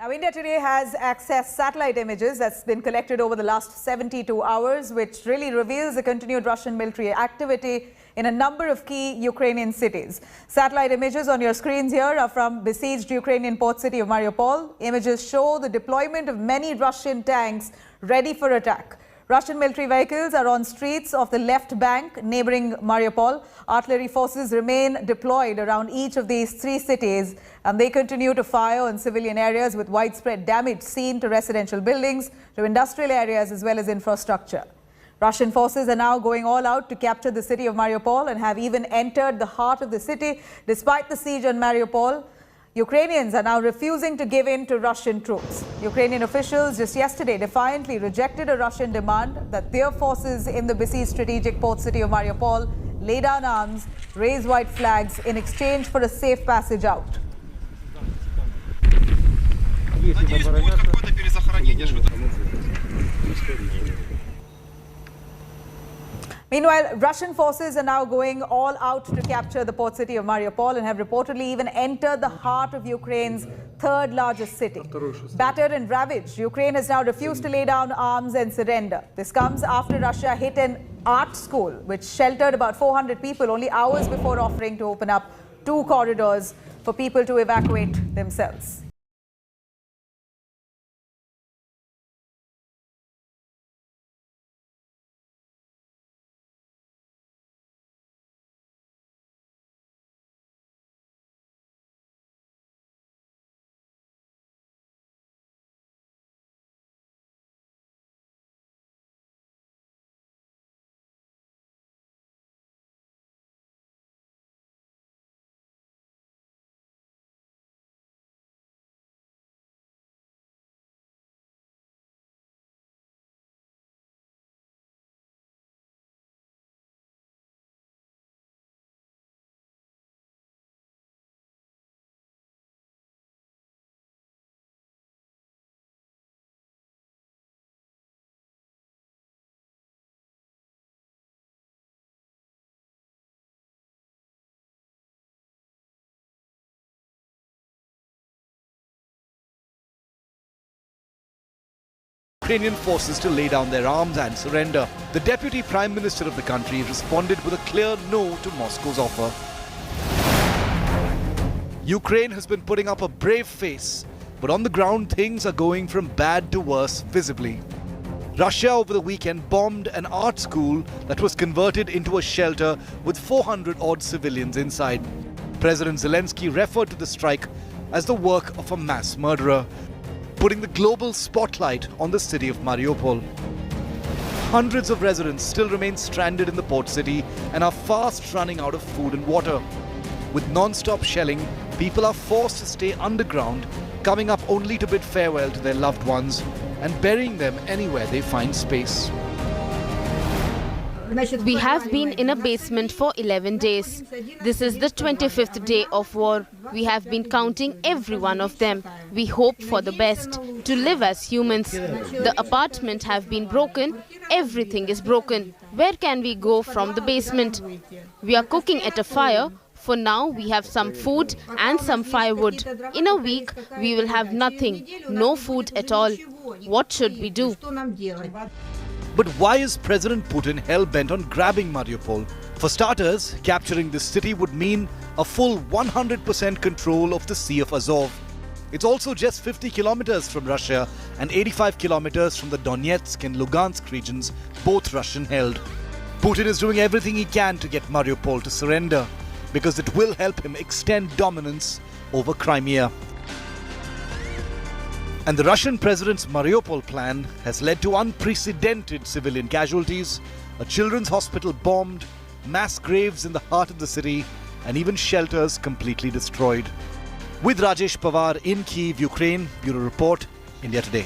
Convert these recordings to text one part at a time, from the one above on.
Now, India today has accessed satellite images that's been collected over the last 72 hours, which really reveals the continued Russian military activity in a number of key Ukrainian cities. Satellite images on your screens here are from besieged Ukrainian port city of Mariupol. Images show the deployment of many Russian tanks ready for attack. Russian military vehicles are on streets of the left bank neighboring Mariupol. Artillery forces remain deployed around each of these three cities, and they continue to fire on civilian areas with widespread damage seen to residential buildings, to industrial areas as well as infrastructure. Russian forces are now going all out to capture the city of Mariupol and have even entered the heart of the city. Despite the siege on Mariupol, Ukrainians are now refusing to give in to Russian troops. Ukrainian officials just yesterday defiantly rejected a Russian demand that their forces in the besieged strategic port city of Mariupol lay down arms, raise white flags in exchange for a safe passage out. Meanwhile, Russian forces are now going all out to capture the port city of Mariupol and have reportedly even entered the heart of Ukraine's third largest city. Battered and ravaged, Ukraine has now refused to lay down arms and surrender. This comes after Russia hit an art school, which sheltered about 400 people only hours before offering to open up 2 corridors for people to evacuate themselves. Ukrainian forces to lay down their arms and surrender. The Deputy Prime Minister of the country responded with a clear no to Moscow's offer. Ukraine has been putting up a brave face, but on the ground things are going from bad to worse visibly. Russia over the weekend bombed an art school that was converted into a shelter with 400-odd civilians inside. President Zelensky referred to the strike as the work of a mass murderer, putting the global spotlight on the city of Mariupol. Hundreds of residents still remain stranded in the port city and are fast running out of food and water. With non-stop shelling, people are forced to stay underground, coming up only to bid farewell to their loved ones and burying them anywhere they find space. We have been in a basement for 11 days. This is the 25th day of war. We have been counting every one of them. We hope for the best, to live as humans. The apartment have been broken. Everything is broken. Where can we go from the basement? We are cooking at a fire. For now, we have some food and some firewood. In a week, we will have nothing, no food at all. What should we do? But why is President Putin hell-bent on grabbing Mariupol? For starters, capturing this city would mean a full 100% control of the Sea of Azov. It's also just 50 kilometers from Russia and 85 kilometers from the Donetsk and Lugansk regions, both Russian-held. Putin is doing everything he can to get Mariupol to surrender, because it will help him extend dominance over Crimea. And the Russian president's Mariupol plan has led to unprecedented civilian casualties, a children's hospital bombed, mass graves in the heart of the city, and even shelters completely destroyed. With Rajesh Pawar in Kyiv, Ukraine, Bureau Report, India Today.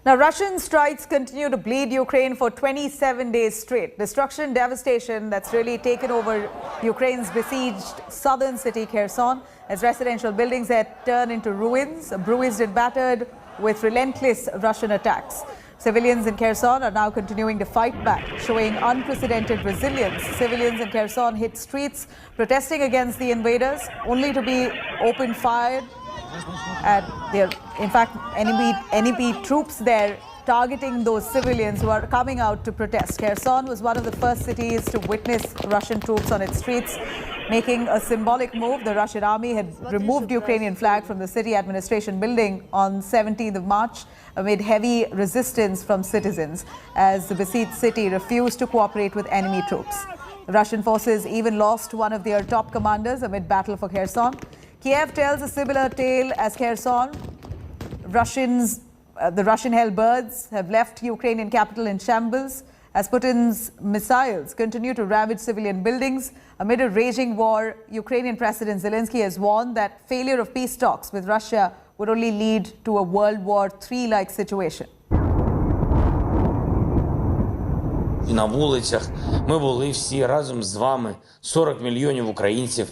Now, Russian strikes continue to bleed Ukraine for 27 days straight. Destruction, devastation that's really taken over Ukraine's besieged southern city Kherson, as residential buildings had turned into ruins, bruised and battered with relentless Russian attacks. Civilians in Kherson are now continuing to fight back, showing unprecedented resilience. Civilians in Kherson hit streets protesting against the invaders, only to be open fired at their, in fact, enemy troops there targeting those civilians who are coming out to protest. Kherson was one of the first cities to witness Russian troops on its streets, making a symbolic move. The Russian army had removed Ukrainian flag from the city administration building on 17th of March amid heavy resistance from citizens as the besieged city refused to cooperate with enemy troops. The Russian forces even lost one of their top commanders amid battle for Kherson. Kiev tells a similar tale as Kherson. The Russian-held birds have left Ukrainian capital in shambles as Putin's missiles continue to ravage civilian buildings. Amid a raging war, Ukrainian President Zelensky has warned that failure of peace talks with Russia would only lead to a World War III-like situation. На вулицях ми були всі разом з вами, 40 мільйонів українців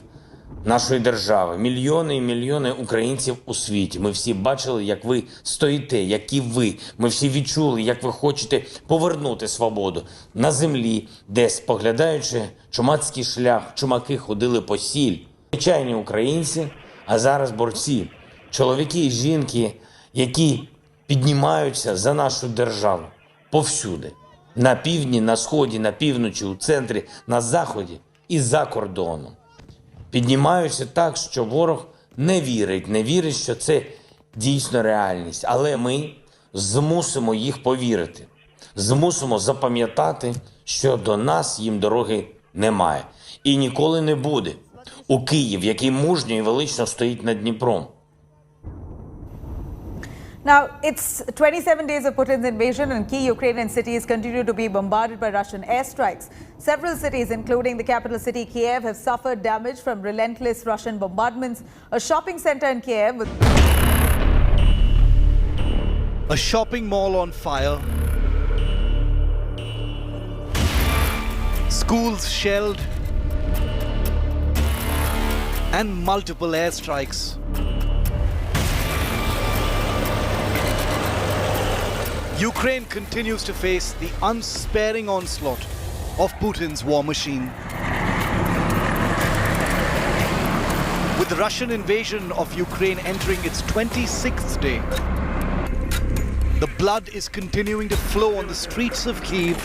нашої держави, мільйони і мільйони українців у світі. Ми всі бачили, як ви стоїте, які ви. Ми всі відчули, як ви хочете повернути свободу на землі, де, споглядаючи чумацький шлях, чумаки ходили по сіль. Звичайні українці, а зараз борці, чоловіки і жінки, які піднімаються за нашу державу повсюди. На півдні, на сході, на півночі, у центрі, на заході і за кордоном. Піднімаються так, що ворог не вірить, що це дійсно реальність. Але ми змусимо їх повірити. Змусимо запам'ятати, що до нас їм дороги немає. І ніколи не буде. У Київ, який мужньо і велично стоїть над Дніпром. Now, it's 27 days of Putin's invasion and key Ukrainian cities continue to be bombarded by Russian airstrikes. Several cities, including the capital city Kiev, have suffered damage from relentless Russian bombardments. A shopping center in Kiev with A shopping mall on fire. Schools shelled. And multiple airstrikes. Ukraine continues to face the unsparing onslaught of Putin's war machine. With the Russian invasion of Ukraine entering its 26th day, the blood is continuing to flow on the streets of Kyiv,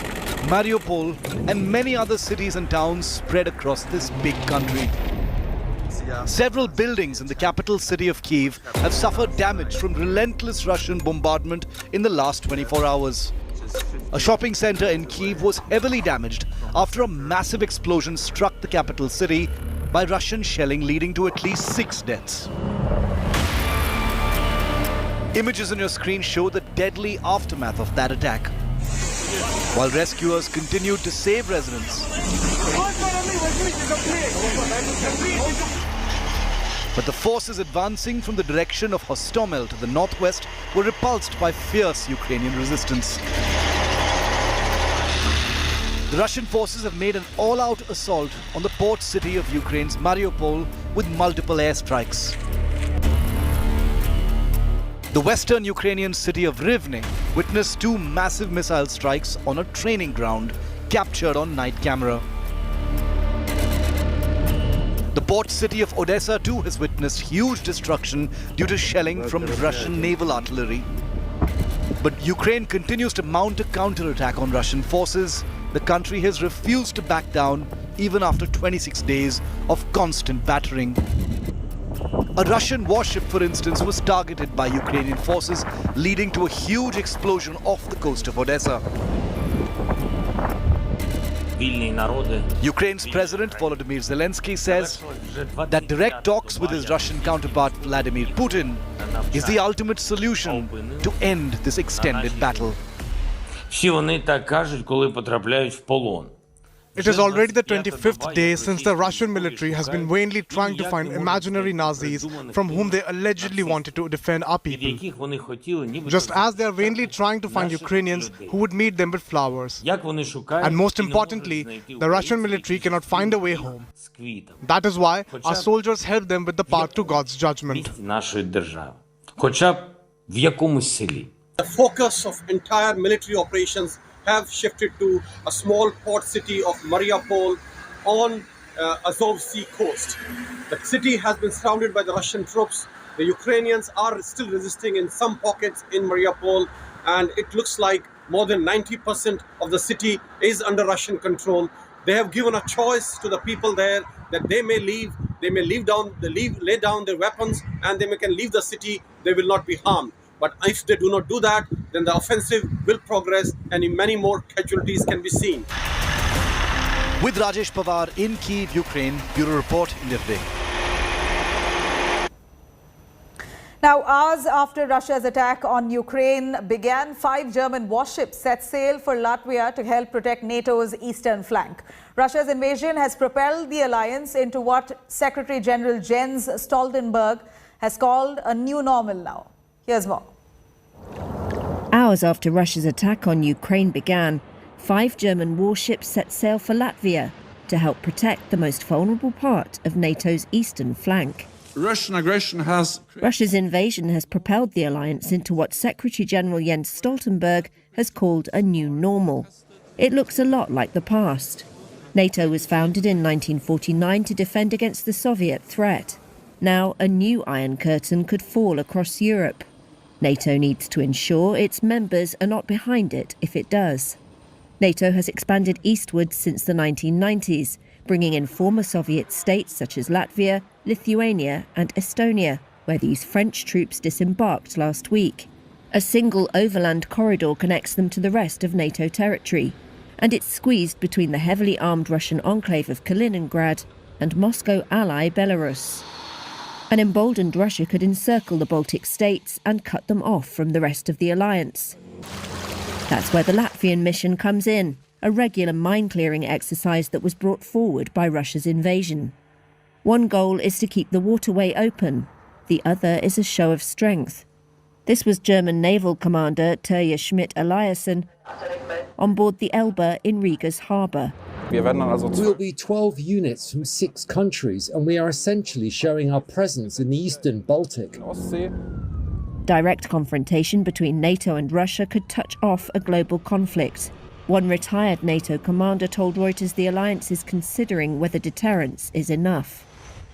Mariupol, and many other cities and towns spread across this big country. Several buildings in the capital city of Kyiv have suffered damage from relentless Russian bombardment in the last 24 hours. A shopping center in Kyiv was heavily damaged after a massive explosion struck the capital city by Russian shelling, leading to at least 6 deaths. Images on your screen show the deadly aftermath of that attack, while rescuers continued to save residents. But the forces advancing from the direction of Hostomel to the northwest were repulsed by fierce Ukrainian resistance. The Russian forces have made an all-out assault on the port city of Ukraine's Mariupol with multiple airstrikes. The western Ukrainian city of Rivne witnessed 2 massive missile strikes on a training ground captured on night camera. The port city of Odessa too has witnessed huge destruction due to shelling from Russian naval artillery. But Ukraine continues to mount a counterattack on Russian forces. The country has refused to back down even after 26 days of constant battering. A Russian warship, for instance, was targeted by Ukrainian forces, leading to a huge explosion off the coast of Odessa. Ukraine's President Volodymyr Zelensky says that direct talks with his Russian counterpart Vladimir Putin is the ultimate solution to end this extended battle. Всі вони так кажуть, коли потрапляють в полон. It is already the 25th day since the Russian military has been vainly trying to find imaginary Nazis from whom they allegedly wanted to defend our people. Just as they are vainly trying to find Ukrainians who would meet them with flowers. And most importantly, the Russian military cannot find a way home. That is why our soldiers help them with the path to God's judgment. Хоча б в якомусь селі. The focus of entire military operations have shifted to a small port city of Mariupol on Azov Sea coast. The city has been surrounded by the Russian troops. The Ukrainians are still resisting in some pockets in Mariupol, and it looks like more than 90% of the city is under Russian control. They have given a choice to the people there that they may leave, lay down their weapons, and they can leave the city. They will not be harmed. But if they do not do that, then the offensive will progress and many more casualties can be seen. With Rajesh Pawar in Kyiv, Ukraine, Bureau Report, India Today. Now, hours after Russia's attack on Ukraine began, 5 German warships set sail for Latvia to help protect NATO's eastern flank. Russia's invasion has propelled the alliance into what Secretary General Jens Stoltenberg has called a new normal now. Here's more. Hours after Russia's attack on Ukraine began, 5 German warships set sail for Latvia to help protect the most vulnerable part of NATO's eastern flank. Russia's invasion has propelled the alliance into what Secretary General Jens Stoltenberg has called a new normal. It looks a lot like the past. NATO was founded in 1949 to defend against the Soviet threat. Now a new Iron Curtain could fall across Europe. NATO needs to ensure its members are not behind it if it does. NATO has expanded eastwards since the 1990s, bringing in former Soviet states such as Latvia, Lithuania and Estonia, where these French troops disembarked last week. A single overland corridor connects them to the rest of NATO territory, and it's squeezed between the heavily armed Russian enclave of Kaliningrad and Moscow ally Belarus. An emboldened Russia could encircle the Baltic states and cut them off from the rest of the alliance. That's where the Latvian mission comes in, a regular mine-clearing exercise that was brought forward by Russia's invasion. One goal is to keep the waterway open. The other is a show of strength. This was German naval commander Terje Schmidt-Eliasson on board the Elbe in Riga's harbour. We'll be 12 units from 6 countries, and we are essentially showing our presence in the eastern Baltic. Direct confrontation between NATO and Russia could touch off a global conflict. One retired NATO commander told Reuters the alliance is considering whether deterrence is enough.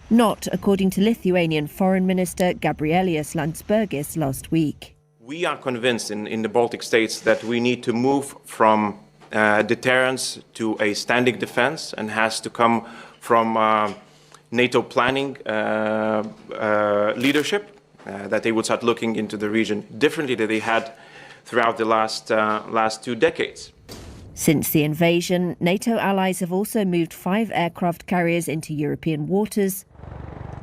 Not according to Lithuanian Foreign Minister Gabrielius Landsbergis last week. We are convinced in the Baltic states that we need to move from deterrence to a standing defense, and has to come from NATO planning leadership, that they would start looking into the region differently than they had throughout the last 2 decades. Since the invasion, NATO allies have also moved 5 aircraft carriers into European waters,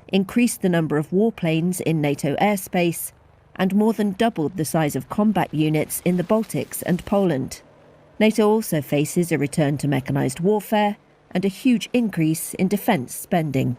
increased the number of warplanes in NATO airspace, and more than doubled the size of combat units in the Baltics and Poland. NATO also faces a return to mechanised warfare and a huge increase in defence spending.